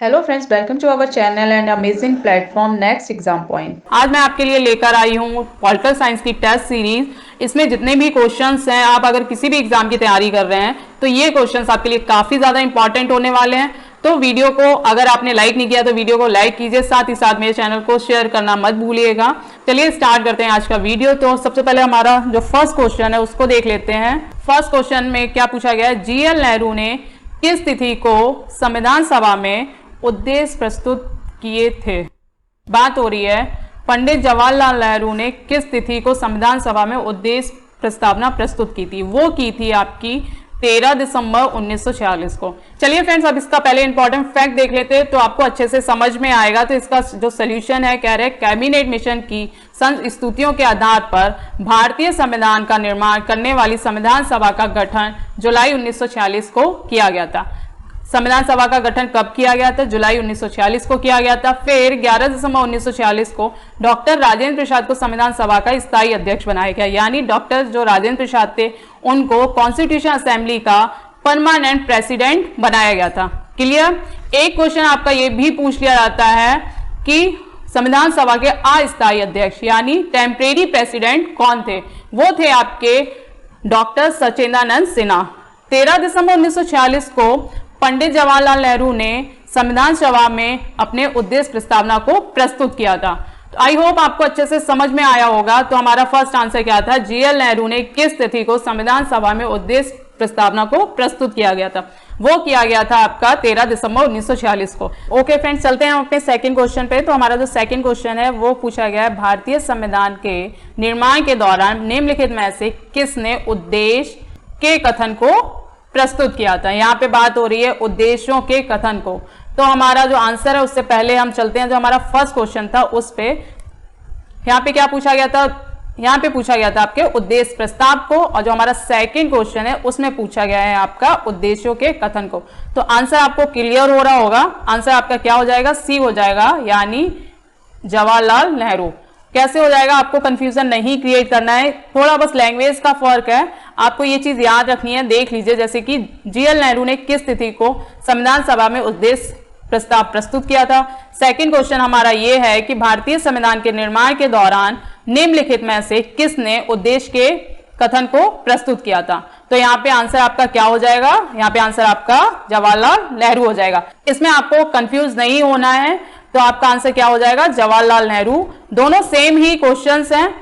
Hello friends, welcome to our channel and amazing platform next exam point. आज मैं आपके लिए लेकर आई हूँ पॉलिटिकल साइंस की टेस्ट सीरीज। इसमें जितने भी क्वेश्चंस हैं, आप अगर किसी भी एग्जाम की तैयारी कर रहे हैं तो ये क्वेश्चंस आपके लिए काफ़ी ज़्यादा इंपॉर्टेंट होने वाले हैं। तो वीडियो को अगर आपने लाइक नहीं किया तो वीडियो को लाइक कीजिए, साथ ही साथ मेरे चैनल को शेयर करना मत भूलिएगा। चलिए स्टार्ट करते हैं आज का वीडियो। तो सबसे पहले हमारा जो फर्स्ट क्वेश्चन है उसको देख लेते हैं। फर्स्ट क्वेश्चन में क्या पूछा गया है, जीएल नेहरू ने किस तिथि को संविधान सभा में उद्देश्य प्रस्तुत किए थे। बात हो रही है पंडित जवाहरलाल नेहरू ने किस तिथि को संविधान सभा में उद्देश्य प्रस्तावना प्रस्तुत की थी। वो की थी आपकी 13 दिसंबर 1946 को। चलिए फ्रेंड्स, अब इसका पहले इंपॉर्टेंट फैक्ट देख लेते हैं तो आपको अच्छे से समझ में आएगा। तो इसका जो सोल्यूशन है, कह रहे कैबिनेट मिशन की संस्तुतियों के आधार पर भारतीय संविधान का निर्माण करने वाली संविधान सभा का गठन जुलाई 1946 को किया गया था। संविधान सभा का गठन कब किया गया था? जुलाई 1946 को किया गया था। फिर 11 दिसंबर 1946 को डॉक्टर राजेंद्र प्रसाद को संविधान सभा का स्थायी अध्यक्ष बनाया गया। यानी डॉक्टर जो राजेंद्र प्रसाद थे उनको कॉन्स्टिट्यूशन असेंबली का परमानेंट प्रेसिडेंट बनाया गया था। क्लियर। एक क्वेश्चन आपका ये भी पूछ लिया जाता है कि संविधान सभा के अस्थायी अध्यक्ष यानी टेम्परेरी प्रेसिडेंट कौन थे? वो थे आपके डॉक्टर सचिदानंद सिन्हा। 13 दिसंबर 1946 को पंडित जवाहरलाल नेहरू ने संविधान सभा में अपने उद्देश्य प्रस्तावना को प्रस्तुत किया था। तो आई होप आपको अच्छे से समझ में आया होगा। तो हमारा फर्स्ट आंसर क्या था? जीएल नेहरू ने किस तिथि को संविधान सभा में उद्देश्य प्रस्तावना को प्रस्तुत किया गया था? वो किया गया था आपका 13 दिसंबर 1946 को। ओके फ्रेंड्स, चलते हैं हम अपने सेकंड क्वेश्चन पे। तो हमारा जो सेकंड क्वेश्चन है वो पूछा गया है, भारतीय संविधान के निर्माण के दौरान निम्नलिखित में से किसने उद्देश्य के कथन को प्रस्तुत किया था। यहाँ पे बात हो रही है उद्देश्यों के कथन को। तो हमारा जो आंसर है उससे पहले हम चलते हैं जो हमारा फर्स्ट क्वेश्चन था उस पे। यहाँ पे क्या पूछा गया था? यहाँ पे पूछा गया था आपके उद्देश्य प्रस्ताव को, और जो हमारा सेकंड क्वेश्चन है उसमें पूछा गया है आपका उद्देश्यों के कथन को। तो आंसर आपको क्लियर हो रहा होगा। आंसर आपका क्या हो जाएगा? सी हो जाएगा, यानी जवाहरलाल नेहरू। कैसे हो जाएगा? आपको कंफ्यूजन नहीं क्रिएट करना है, थोड़ा बस लैंग्वेज का फर्क है, आपको ये चीज याद रखनी है। देख लीजिए, जैसे कि जीएल नेहरू ने किस तिथि को संविधान सभा में उद्देश्य प्रस्ताव प्रस्तुत किया था। सेकंड क्वेश्चन हमारा ये है कि भारतीय संविधान के निर्माण के दौरान निम्नलिखित में से किसने उद्देश्य के कथन को प्रस्तुत किया था। तो यहाँ पे आंसर आपका क्या हो जाएगा? यहाँ पे आंसर आपका जवाहरलाल नेहरू हो जाएगा। इसमें आपको कंफ्यूज नहीं होना है। तो आपका आंसर क्या हो जाएगा? जवाहरलाल नेहरू। दोनों सेम ही क्वेश्चंस हैं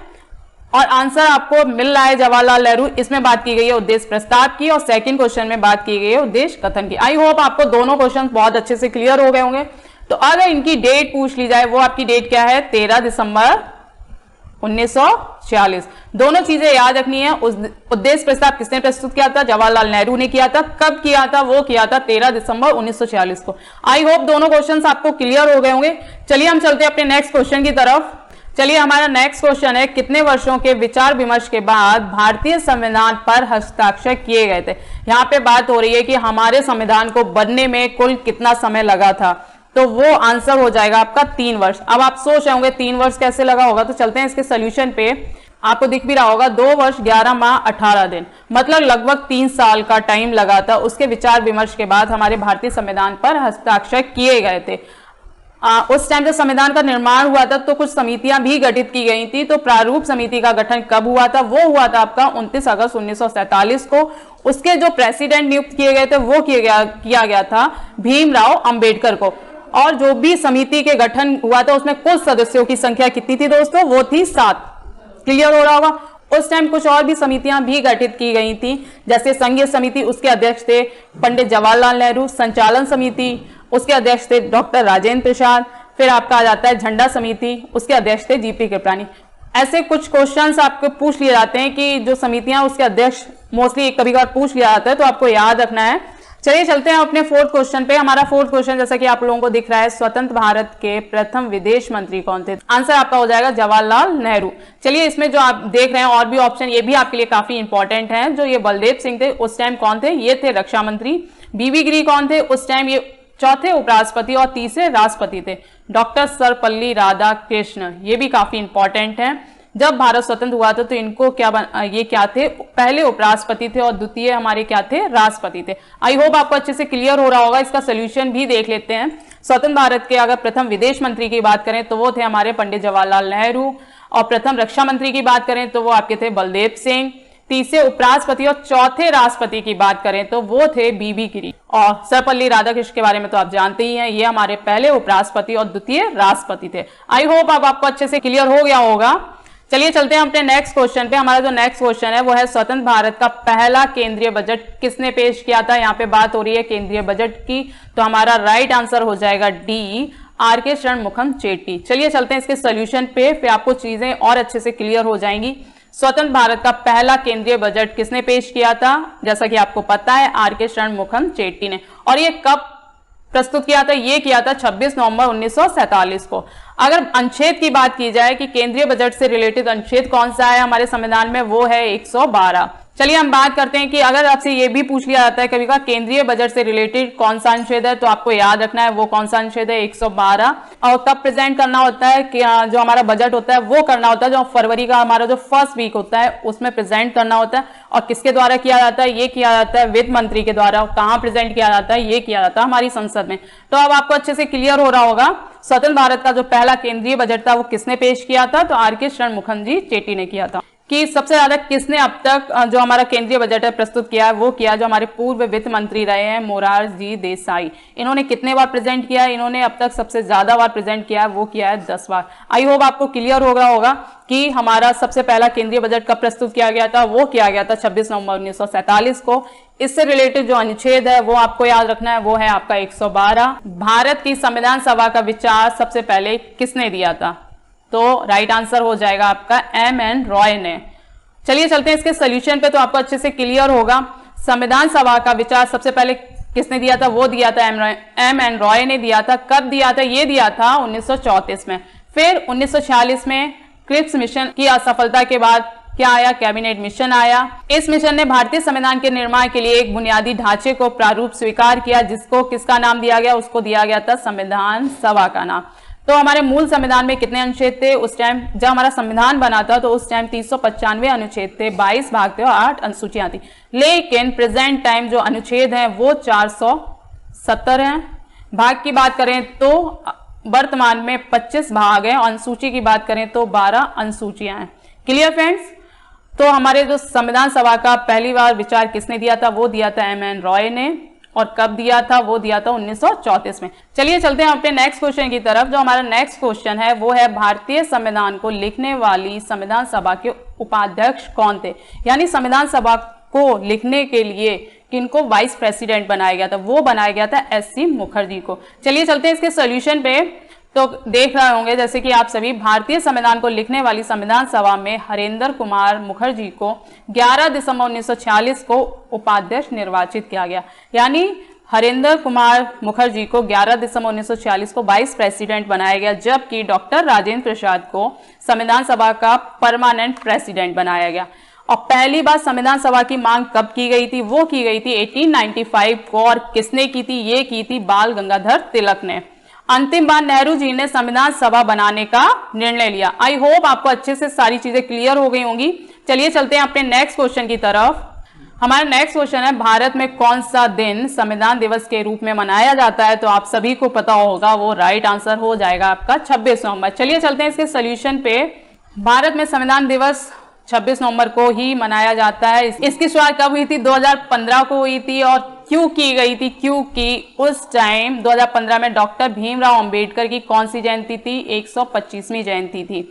और आंसर आपको मिल रहा है जवाहरलाल नेहरू। इसमें बात की गई है उद्देश्य प्रस्ताव की और सेकंड क्वेश्चन में बात की गई है उद्देश्य कथन की। आई होप आपको दोनों क्वेश्चन बहुत अच्छे से क्लियर हो गए होंगे। तो अगर इनकी डेट पूछ ली जाए, वो आपकी डेट क्या है? 13 दिसंबर 1946। दोनों चीजें याद रखनी है। उद्देश्य प्रस्ताव किसने प्रस्तुत किया था? जवाहरलाल नेहरू ने किया था। कब किया था? वो किया था 13 दिसंबर 1946 को। आई होप दोनों क्वेश्चंस आपको क्लियर हो गए होंगे। चलिए हम चलते हैं अपने नेक्स्ट क्वेश्चन की तरफ। चलिए हमारा नेक्स्ट क्वेश्चन है, कितने वर्षों के विचार विमर्श के बाद भारतीय संविधान पर हस्ताक्षर किए गए थे। यहाँ पे बात हो रही है कि हमारे संविधान को बनने में कुल कितना समय लगा था। तो वो आंसर हो जाएगा आपका 3 वर्ष। अब आप सोच रहे होंगे 3 वर्ष कैसे लगा होगा, तो चलते हैं इसके सोल्यूशन पे। आपको दिख भी रहा होगा 2 वर्ष 11 माह 18 दिन, मतलब लगभग 3 साल का टाइम लगा था। उसके विचार विमर्श के बाद हमारे भारतीय संविधान पर हस्ताक्षर किए गए थे। उस टाइम जब संविधान का निर्माण हुआ था तो कुछ समितियां भी गठित की गई थी। तो प्रारूप समिति का गठन कब हुआ था? वो हुआ था आपका 29 अगस्त 1947 को। उसके जो प्रेसिडेंट नियुक्त किए गए थे वो किया गया था भीमराव अंबेडकर को। और जो भी समिति के गठन हुआ था उसमें कुल सदस्यों की संख्या कितनी थी दोस्तों? वो थी 7। क्लियर हो रहा होगा। उस टाइम कुछ और भी समितियां भी गठित की गई थी, जैसे संघीय समिति, उसके अध्यक्ष थे पंडित जवाहरलाल नेहरू। संचालन समिति, उसके अध्यक्ष थे डॉक्टर राजेंद्र प्रसाद। फिर आपका आ जाता है झंडा समिति, उसके अध्यक्ष थे जीपी कृपलानी। ऐसे कुछ क्वेश्चंस आपको पूछ लिए जाते हैं कि जो समितियां उसके अध्यक्ष मोस्टली कभी कभार पूछ लिया जाता है, तो आपको याद रखना है। चलिए चलते हैं अपने फोर्थ क्वेश्चन पे। हमारा फोर्थ क्वेश्चन जैसा कि आप लोगों को दिख रहा है, स्वतंत्र भारत के प्रथम विदेश मंत्री कौन थे? आंसर आपका हो जाएगा जवाहरलाल नेहरू। चलिए इसमें जो आप देख रहे हैं और भी ऑप्शन, ये भी आपके लिए काफी इंपॉर्टेंट है। जो ये बलदेव सिंह थे उस टाइम कौन थे? ये थे रक्षा मंत्री। बीबी गिरी कौन थे? उस टाइम ये चौथे उपराष्ट्रपति और तीसरे राष्ट्रपति थे। डॉक्टर सर्वपल्ली राधाकृष्णन, ये भी काफी इंपॉर्टेंट है। जब भारत स्वतंत्र हुआ था तो इनको ये क्या थे, पहले उपराष्ट्रपति थे और द्वितीय हमारे क्या थे, राष्ट्रपति थे। आई होप आपको अच्छे से क्लियर हो रहा होगा। इसका सोल्यूशन भी देख लेते हैं। स्वतंत्र भारत के अगर प्रथम विदेश मंत्री की बात करें तो वो थे हमारे पंडित जवाहरलाल नेहरू, और प्रथम रक्षा मंत्री की बात करें तो वो आपके थे बलदेव सिंह। तीसरे उपराष्ट्रपति और चौथे राष्ट्रपति की बात करें तो वो थे बीबी गिरी। और सर्वपल्ली राधाकृष्ण के बारे में तो आप जानते ही हैं, ये हमारे पहले उपराष्ट्रपति और द्वितीय राष्ट्रपति थे। आई होप अब आपको अच्छे से क्लियर हो गया होगा। चलिए चलते हैं अपने नेक्स्ट क्वेश्चन पे। हमारा जो नेक्स्ट क्वेश्चन है वो है स्वतंत्र भारत का पहला केंद्रीय बजट किसने पेश किया था। यहाँ पे बात हो रही है केंद्रीय बजट की, तो हमारा राइट आंसर हो जाएगा डी, आर.के. षणमुखम चेट्टी। चलिए चलते हैं इसके सोल्यूशन पे, फिर आपको चीजें और अच्छे से क्लियर हो जाएंगी। स्वतंत्र भारत का पहला केंद्रीय बजट किसने पेश किया था, जैसा कि आपको पता है आर.के. षणमुखम चेट्टी ने। और ये कब प्रस्तुत किया था, ये किया था 26 नवंबर 1947 को। अगर अनुच्छेद की बात की जाए कि केंद्रीय बजट से रिलेटेड अनुच्छेद कौन सा है हमारे संविधान में, वो है 112। चलिए हम बात करते हैं कि अगर आपसे ये भी पूछ लिया जाता है कभी का केंद्रीय बजट से रिलेटेड कौन सा अनुच्छेद है, तो आपको याद रखना है वो कौन सा अनुच्छेद है, 112। और कब प्रेजेंट करना होता है कि जो हमारा बजट होता है वो करना होता है जो फरवरी का हमारा जो फर्स्ट वीक होता है उसमें प्रेजेंट करना होता है। और किसके द्वारा किया जाता है, ये किया जाता है वित्त मंत्री के द्वारा। कहाँ प्रेजेंट किया जाता है, ये किया जाता है हमारी संसद में। तो अब आपको अच्छे से क्लियर हो रहा होगा स्वतंत्र भारत का जो पहला केंद्रीय बजट था वो किसने पेश किया था, तो आर.के. षणमुखम जी चेट्टी ने किया था। कि सबसे ज्यादा किसने अब तक जो हमारा केंद्रीय बजट है प्रस्तुत किया है, वो किया जो हमारे पूर्व वित्त मंत्री रहे हैं मोरारजी देसाई। इन्होंने कितने बार प्रेजेंट किया है, इन्होंने अब तक सबसे ज्यादा बार प्रेजेंट किया है, वो किया है 10 बार। आई होप आपको क्लियर हो गया होगा कि हमारा सबसे पहला केंद्रीय बजट कब प्रस्तुत किया गया था, वो किया गया था 26 नवंबर 1947 को। इससे रिलेटेड जो अनुच्छेद है वो आपको याद रखना है, वो है आपका 112। भारत की संविधान सभा का विचार सबसे पहले किसने दिया था, तो राइट आंसर हो जाएगा आपका एम.एन. रॉय ने। चलिए चलते हैं इसके सोल्यूशन पे, तो आपको अच्छे से क्लियर होगा। संविधान सभा का विचार सबसे पहले किसने दिया था, वो दिया था एम.एन. रॉय ने दिया था। कब दिया था, ये दिया था 1934 में। फिर 1946 में क्रिप्स मिशन की असफलता के बाद क्या आया, कैबिनेट मिशन आया। इस मिशन ने भारतीय संविधान के निर्माण के लिए एक बुनियादी ढांचे को प्रारूप स्वीकार किया, जिसको किसका नाम दिया गया, उसको दिया गया था संविधान सभा का नाम। तो हमारे मूल संविधान में कितने अनुच्छेद थे उस टाइम जब हमारा संविधान बना था, तो उस टाइम 395 अनुच्छेद थे, 22 भाग थे और 8 अनुसूचियां थी। लेकिन प्रेजेंट टाइम जो अनुच्छेद हैं वो 470 हैं। भाग की बात करें तो वर्तमान में 25 भाग हैं, अनुसूची की बात करें तो 12 अनुसूचियां हैं। Clear friends. तो हमारे जो संविधान सभा का पहली बार विचार किसने दिया था, वो दिया था एम.एन. रॉय ने। और कब दिया था, वो दिया था 1934 में। चलिए चलते हैं अपने नेक्स्ट क्वेश्चन की तरफ। जो हमारा नेक्स्ट क्वेश्चन है वो है भारतीय संविधान को लिखने वाली संविधान सभा के उपाध्यक्ष कौन थे, यानी संविधान सभा को लिखने के लिए किनको वाइस प्रेसिडेंट बनाया गया था, वो बनाया गया था एस.सी. मुखर्जी को। चलिए चलते हैं इसके सोल्यूशन पे। तो देख रहे होंगे जैसे कि आप सभी, भारतीय संविधान को लिखने वाली संविधान सभा में हरेंद्र कुमार मुखर्जी को 11 दिसंबर 1946 को उपाध्यक्ष निर्वाचित किया गया। यानी हरेंद्र कुमार मुखर्जी को 11 दिसंबर 1946 को वाइस प्रेसिडेंट बनाया गया, जबकि डॉक्टर राजेंद्र प्रसाद को संविधान सभा का परमानेंट प्रेसिडेंट बनाया गया। और पहली बार संविधान सभा की मांग कब की गई थी, वो की गई थी 1895 को। और किसने की थी, ये की थी बाल गंगाधर तिलक ने। अंतिम बार नेहरू जी ने संविधान सभा बनाने का निर्णय लिया। आई होप आपको अच्छे से सारी चीजें क्लियर हो गई होंगी। चलिए चलते हैं अपने नेक्स्ट क्वेश्चन की तरफ। हमारा नेक्स्ट क्वेश्चन है भारत में कौन सा दिन संविधान दिवस के रूप में मनाया जाता है, तो आप सभी को पता होगा, वो राइट आंसर हो जाएगा आपका 26 नवंबर। चलिए चलते हैं इसके सोल्यूशन पे। भारत में संविधान दिवस 26 नवंबर को ही मनाया जाता है। इसकी शुरुआत कब हुई थी, 2015 को हुई थी। और क्यों की गई थी, क्योंकि उस टाइम 2015 में डॉक्टर भीमराव अंबेडकर की कौन सी जयंती थी, 125वीं जयंती थी।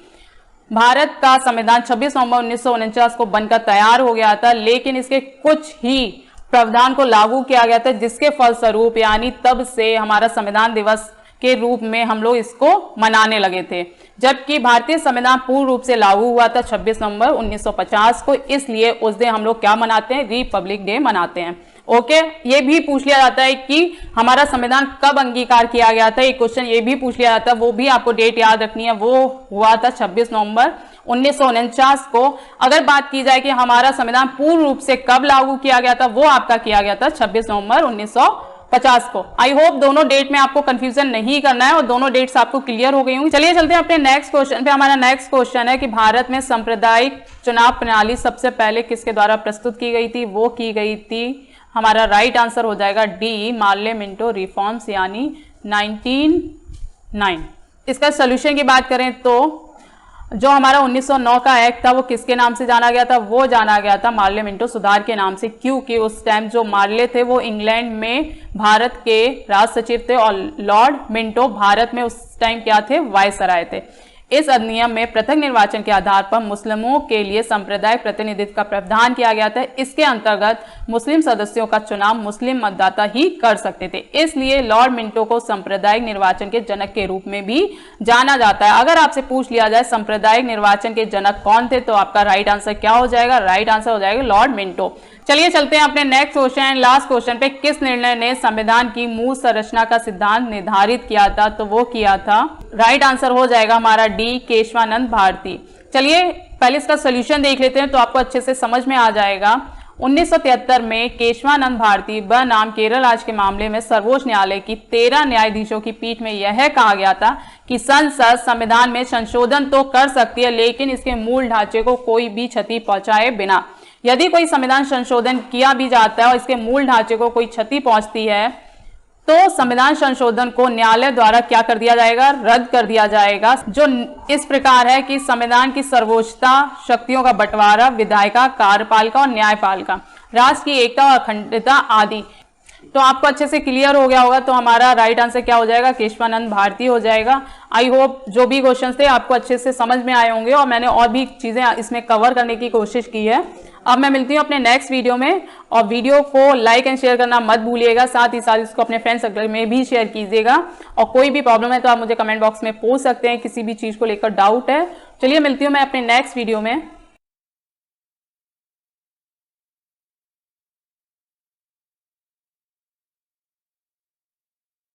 भारत का संविधान 26 नवंबर 1949 को बनकर तैयार हो गया था, लेकिन इसके कुछ ही प्रावधान को लागू किया गया था, जिसके फलस्वरूप यानी तब से हमारा संविधान दिवस के रूप में हम लोग इसको मनाने लगे थे। जबकि भारतीय संविधान पूर्ण रूप से लागू हुआ था 26 नवंबर 1950 को, इसलिए उस दिन हम लोग क्या मनाते हैं, रिपब्लिक डे मनाते हैं। ओके, ये भी पूछ लिया जाता है कि हमारा संविधान कब अंगीकार किया गया था, एक क्वेश्चन ये भी पूछ लिया जाता है, वो भी आपको डेट याद रखनी है। वो हुआ था 26 नवंबर 1949 को। अगर बात की जाए कि हमारा संविधान पूर्ण रूप से कब लागू किया गया था, वो आपका किया गया था 26 नवंबर 50 को। आई होप दोनों डेट में आपको कंफ्यूजन नहीं करना है और दोनों डेट्स आपको क्लियर हो गई होंगी। चलिए चलते हैं अपने नेक्स्ट क्वेश्चन पे। हमारा नेक्स्ट क्वेश्चन है कि भारत में सांप्रदायिक चुनाव प्रणाली सबसे पहले किसके द्वारा प्रस्तुत की गई थी? वो की गई थी, हमारा राइट आंसर हो जाएगा डी, मार्ले मिंटो रिफॉर्म्स यानी 1909। इसका सोल्यूशन की बात करें तो जो हमारा 1909 का एक्ट था वो किसके नाम से जाना गया था? वो जाना गया था मार्ले मिंटो सुधार के नाम से, क्योंकि उस टाइम जो मार्ले थे वो इंग्लैंड में भारत के राज सचिव थे और लॉर्ड मिंटो भारत में उस टाइम क्या थे? वायसराय थे। इस अधिनियम में पृथक निर्वाचन के आधार पर मुस्लिमों के लिए सांप्रदायिक प्रतिनिधित्व का प्रावधान किया गया था। इसके अंतर्गत मुस्लिम सदस्यों का चुनाव मुस्लिम मतदाता ही कर सकते थे, इसलिए लॉर्ड मिंटो को सांप्रदायिक निर्वाचन के जनक के रूप में भी जाना जाता है। अगर आपसे पूछ लिया जाए सांप्रदायिक निर्वाचन के जनक कौन थे, तो आपका राइट आंसर क्या हो जाएगा? राइट आंसर हो जाएगा लॉर्ड मिंटो। चलिए चलते हैं अपने नेक्स्ट क्वेश्चन, लास्ट क्वेश्चन पे। किस निर्णय ने संविधान की मूल संरचना का सिद्धांत निर्धारित किया था? तो वो किया था, राइट आंसर हो जाएगा हमारा डी, केशवानंद भारती। चलिए पहले इसका सोल्यूशन देख लेते हैं तो आपको अच्छे से समझ में आ जाएगा। 1973 में केशवानंद भारती बनाम केरल राज्य के मामले में सर्वोच्च न्यायालय की 13 न्यायाधीशों की पीठ में यह कहा गया था कि संसद संविधान में संशोधन तो कर सकती है, लेकिन इसके मूल ढांचे को कोई भी क्षति पहुंचाए बिना। यदि कोई संविधान संशोधन किया भी जाता है और इसके मूल ढांचे को कोई क्षति पहुंचती है, तो संविधान संशोधन को न्यायालय द्वारा क्या कर दिया जाएगा? रद्द कर दिया जाएगा, जो इस प्रकार है कि संविधान की सर्वोच्चता, शक्तियों का बंटवारा, विधायिका, कार्यपालिका और न्यायपालिका, राष्ट्र की एकता और अखंडता आदि। तो आपको अच्छे से क्लियर हो गया होगा। तो हमारा राइट आंसर क्या हो जाएगा? केशवानंद भारती हो जाएगा। आई होप जो भी क्वेश्चंस थे आपको अच्छे से समझ में आए होंगे और मैंने और भी चीजें इसमें कवर करने की कोशिश की है। अब मैं मिलती हूँ अपने नेक्स्ट वीडियो में, और वीडियो को लाइक एंड शेयर करना मत भूलिएगा, साथ ही साथ इसको अपने फ्रेंड सर्कल में भी शेयर कीजिएगा। और कोई भी प्रॉब्लम है तो आप मुझे कमेंट बॉक्स में पूछ सकते हैं, किसी भी चीज को लेकर डाउट है। चलिए मिलती हूँ मैं अपने नेक्स्ट वीडियो में।